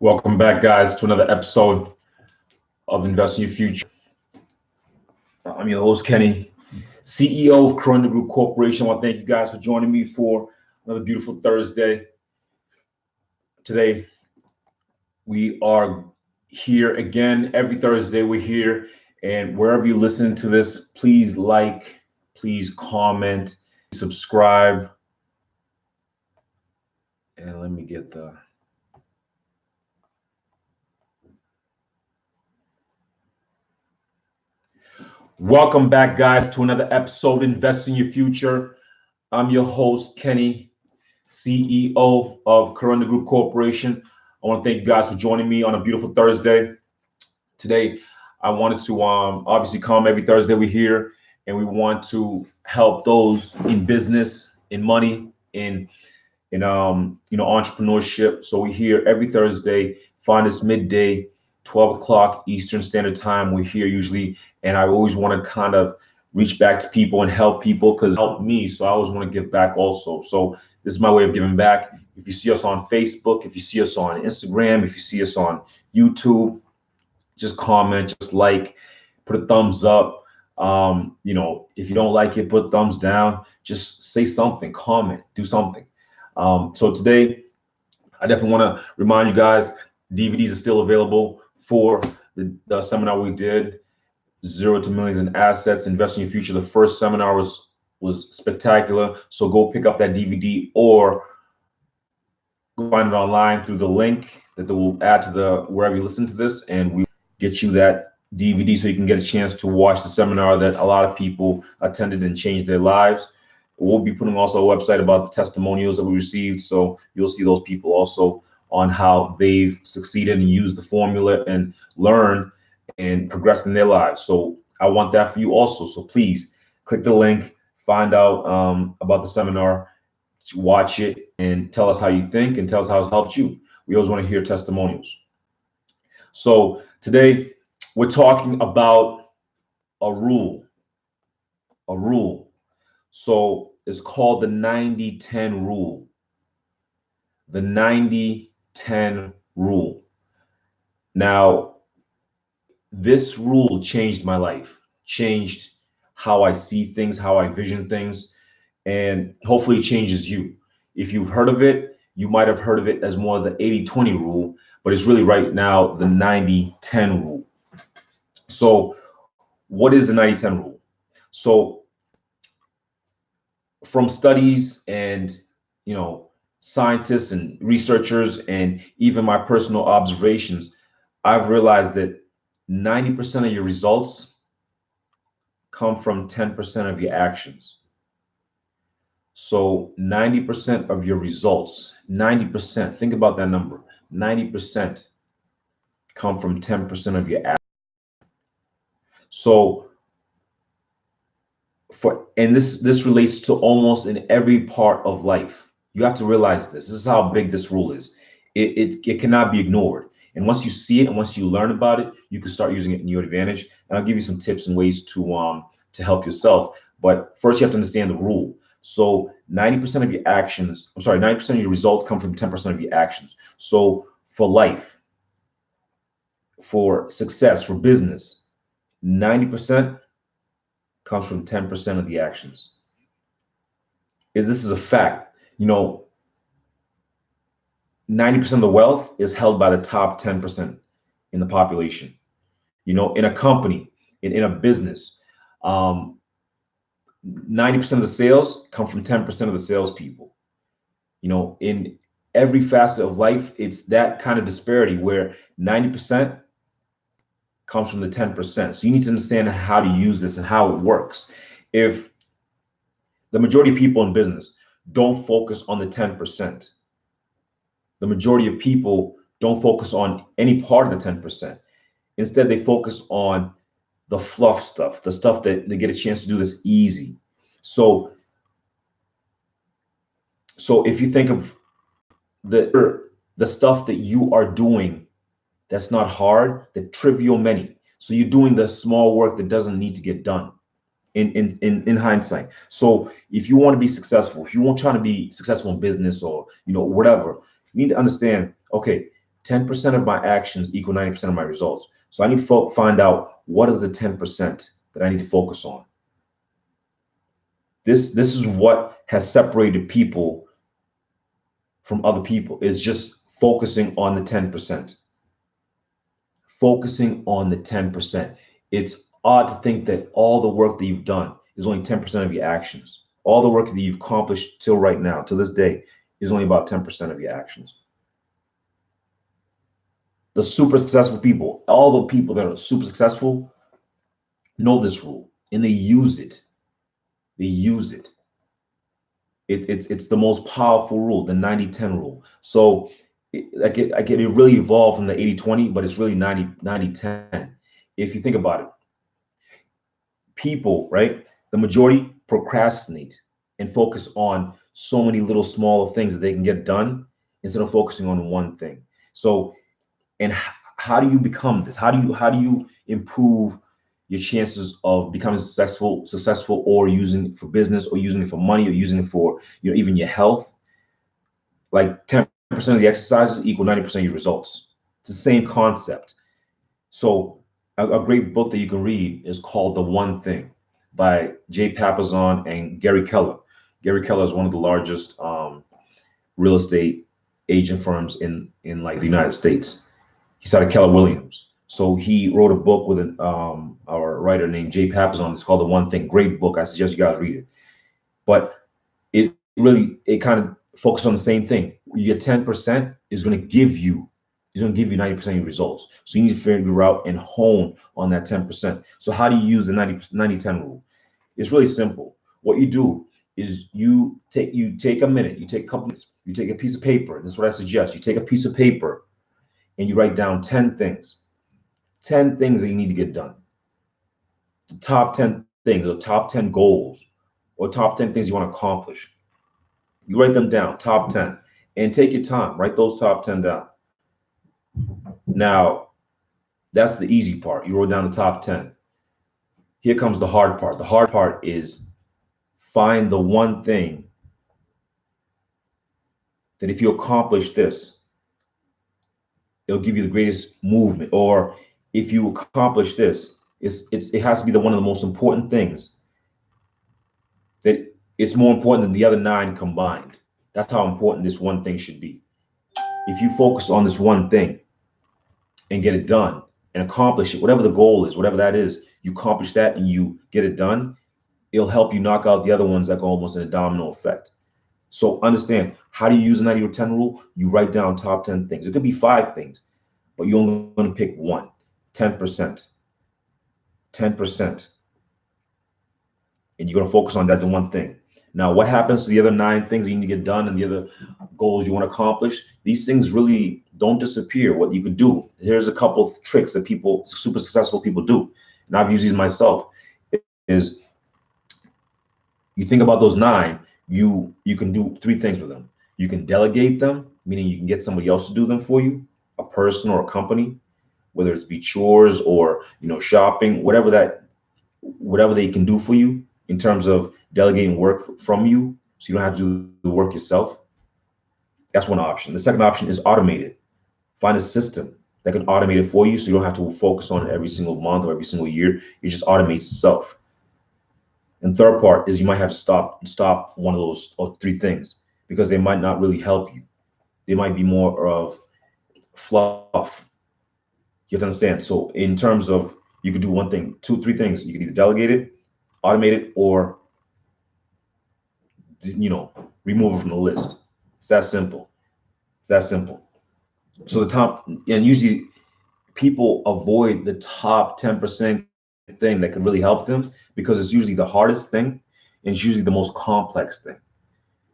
Welcome back, guys, to another episode of Invest in Your Future. I'm your host, Kenny, CEO of Kirunda Group Corporation. I want to thank you guys for joining me for another beautiful Thursday. Today, we are here again. Every Thursday, we're here. And wherever you listen to this, please like, please comment, subscribe. And let me get the... Welcome back, guys, to another episode of Invest in Your Future. I'm your host, Kenny, CEO of Kirunda Group Corporation. I want to thank you guys for joining me on a beautiful Thursday. Today, I wanted to obviously come every Thursday. We're here, and we want to help those in business, in money, in entrepreneurship. So we're here every Thursday. Find us midday, 12 o'clock Eastern Standard Time. We're here usually, and I always want to kind of reach back to people and help people because it helped me. So I always want to give back also. So this is my way of giving back. If you see us on Facebook, if you see us on Instagram, if you see us on YouTube, just comment, just like, put a thumbs up. If you don't like it, put thumbs down. Just say something, comment, do something. So today, I definitely want to remind you guys, DVDs are still available for the seminar we did, Zero to Millions in Assets, Invest in Your Future. The first seminar was spectacular. So go pick up that DVD or go find it online through the link that they will add to wherever you listen to this, and we get you that DVD so you can get a chance to watch the seminar that a lot of people attended and changed their lives. We'll be putting also a website about the testimonials that we received, so you'll see those people also on how they've succeeded and used the formula and learned and progressed in their lives. So I want that for you also. So please click the link, find out about the seminar, watch it, and tell us how you think and tell us how it's helped you. We always want to hear testimonials. So today we're talking about a rule. So it's called the 90-10 rule. The 90-10 rule. Now, this rule changed my life, changed how I see things, how I vision things, and hopefully it changes you. If you've heard of it, you might have heard of it as more of the 80-20 rule, but it's really right now the 90-10 rule. So what is the 90-10 rule? So from studies and, scientists and researchers and even my personal observations, I've realized that 90% of your results come from 10% of your actions. So 90% of your results, 90%, think about that number, 90% come from 10% of your actions. So this relates to almost in every part of life. You have to realize this. This is how big this rule is. It cannot be ignored. And once you see it and once you learn about it, you can start using it in your advantage. And I'll give you some tips and ways to help yourself. But first, you have to understand the rule. So 90% of your actions, 90% of your results come from 10% of your actions. So for life, for success, for business, 90% comes from 10% of the actions. This is a fact. 90% of the wealth is held by the top 10% in the population. In a company, in a business, 90% of the sales come from 10% of the salespeople. In every facet of life, it's that kind of disparity where 90% comes from the 10%. So you need to understand how to use this and how it works. If the majority of people in business don't focus on the 10%, the majority of people don't focus on any part of the 10%. Instead, they focus on the fluff stuff, the stuff that they get a chance to do that's easy. So if you think of the stuff that you are doing that's not hard, the trivial many. So you're doing the small work that doesn't need to get done in hindsight. So if you want to be successful, if you want trying to be successful in business or whatever, you need to understand, okay, 10% of my actions equal 90% of my results. So I need to find out what is the 10% that I need to focus on. This is what has separated people from other people, is just focusing on the 10%. Focusing on the 10%. It's odd to think that all the work that you've done is only 10% of your actions. All the work that you've accomplished till right now, to this day, is only about 10% of your actions. The super successful people, all the people that are super successful, know this rule and they use it. They use it. It's the most powerful rule, the 90-10 rule. So it really evolved from the 80-20, but it's really 90-10. If you think about it, people, right? The majority procrastinate and focus on so many little smaller things that they can get done instead of focusing on one thing. So, and how do you become this? How do you improve your chances of becoming successful, or using it for business, or using it for money, or using it for, you know, even your health? Like 10% of the exercises equal 90% of your results. It's the same concept. So a great book that you can read is called The One Thing by Jay Papasan and Gary Keller. Gary Keller is one of the largest real estate agent firms in like the United States. He started Keller Williams. So he wrote a book with our writer named Jay Papasan. It's called The One Thing. Great book. I suggest you guys read it. But it kind of focuses on the same thing. Your 10% is going to give you 90% of your results. So you need to figure out and hone on that 10%. So how do you use the 90-10 rule? It's really simple. What you do is you take a minute, you take a couple minutes, you take a piece of paper. This is what I suggest. You take a piece of paper and you write down 10 things. 10 things that you need to get done. The top 10 things, or top 10 goals, or top 10 things you want to accomplish. You write them down, top 10, and take your time. Write those top 10 down. Now, that's the easy part. You wrote down the top 10. Here comes the hard part. The hard part is find the one thing that if you accomplish this, it'll give you the greatest movement. Or if you accomplish this, it has to be one of the most important things, that it's more important than the other 9 combined. That's how important this one thing should be. If you focus on this one thing and get it done and accomplish it, whatever the goal is, whatever that is, you accomplish that and you get it done, it'll help you knock out the other ones that go almost in a domino effect. So understand, how do you use the 90-10 rule? You write down top 10 things. It could be 5 things, but you're only going to pick one. 10%. 10%. And you're going to focus on that the one thing. Now, what happens to the other 9 things that you need to get done and the other goals you want to accomplish? These things really don't disappear. What you could do, here's a couple of tricks that super successful people do, and I've used these myself, is you think about those 9, you can do 3 things with them. You can delegate them, meaning you can get somebody else to do them for you, a person or a company, whether it's be chores or, you know, shopping, whatever they can do for you in terms of delegating work from you, so you don't have to do the work yourself. That's one option. The second option is automate it. Find a system that can automate it for you, so you don't have to focus on it every single month or every single year. It just automates itself. And third part is you might have to stop one of those or 3 things, because they might not really help you. They might be more of fluff. You have to understand. So in terms of, you could do one thing, 2, 3 things. You could either delegate it, automate it, or, you know, remove it from the list. It's that simple. It's that simple. So the top, and usually people avoid the top 10% thing that can really help them, because it's usually the hardest thing and it's usually the most complex thing.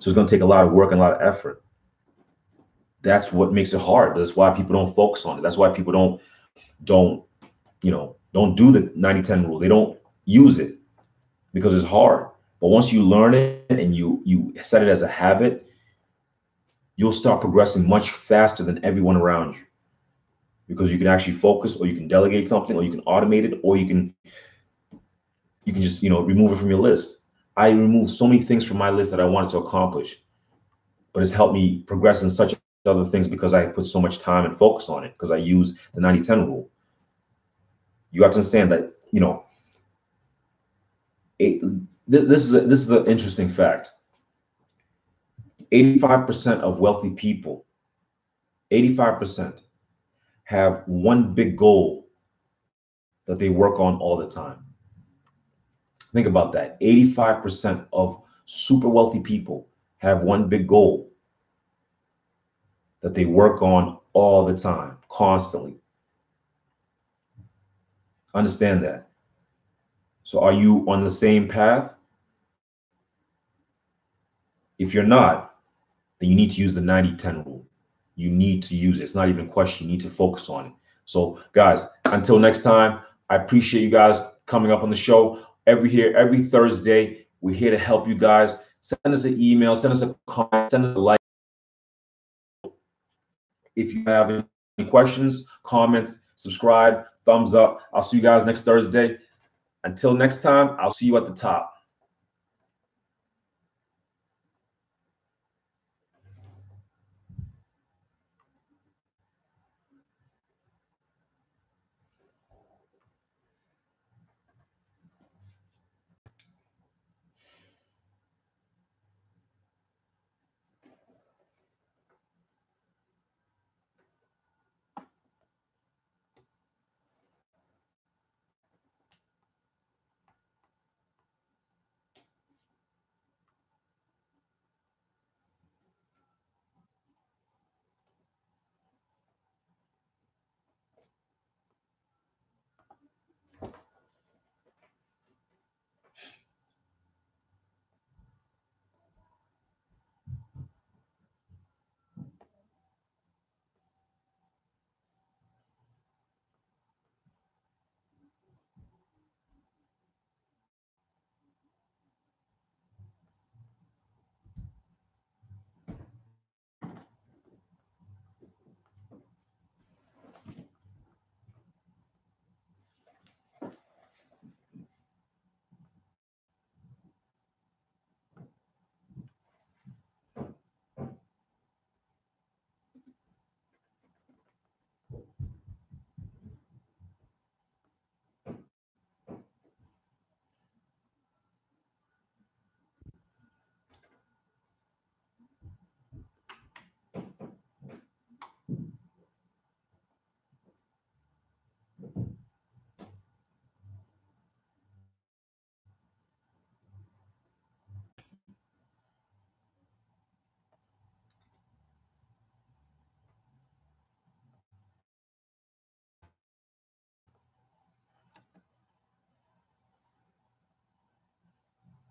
So it's going to take a lot of work and a lot of effort. That's what makes it hard. That's why people don't focus on it. That's why people don't do the 90-10 rule. They don't use it because it's hard. But once you learn it and you set it as a habit, you'll start progressing much faster than everyone around you, because you can actually focus, or you can delegate something, or you can automate it, or you can just, you know, remove it from your list. I removed so many things from my list that I wanted to accomplish, but it's helped me progress in such other things because I put so much time and focus on it, because I use the 90-10 rule. You have to understand that, you know, this is an interesting fact. 85% of wealthy people, 85% have one big goal that they work on all the time. Think about that. 85% of super wealthy people have one big goal that they work on all the time, constantly. Understand that. So are you on the same path? If you're not, then you need to use the 90-10 rule. You need to use it. It's not even a question. You need to focus on it. So guys, until next time, I appreciate you guys coming up on the show every Thursday. We're here to help you guys. Send us an email, send us a comment, send us a like. If you have any questions, comments, subscribe, thumbs up. I'll see you guys next Thursday. Until next time, I'll see you at the top.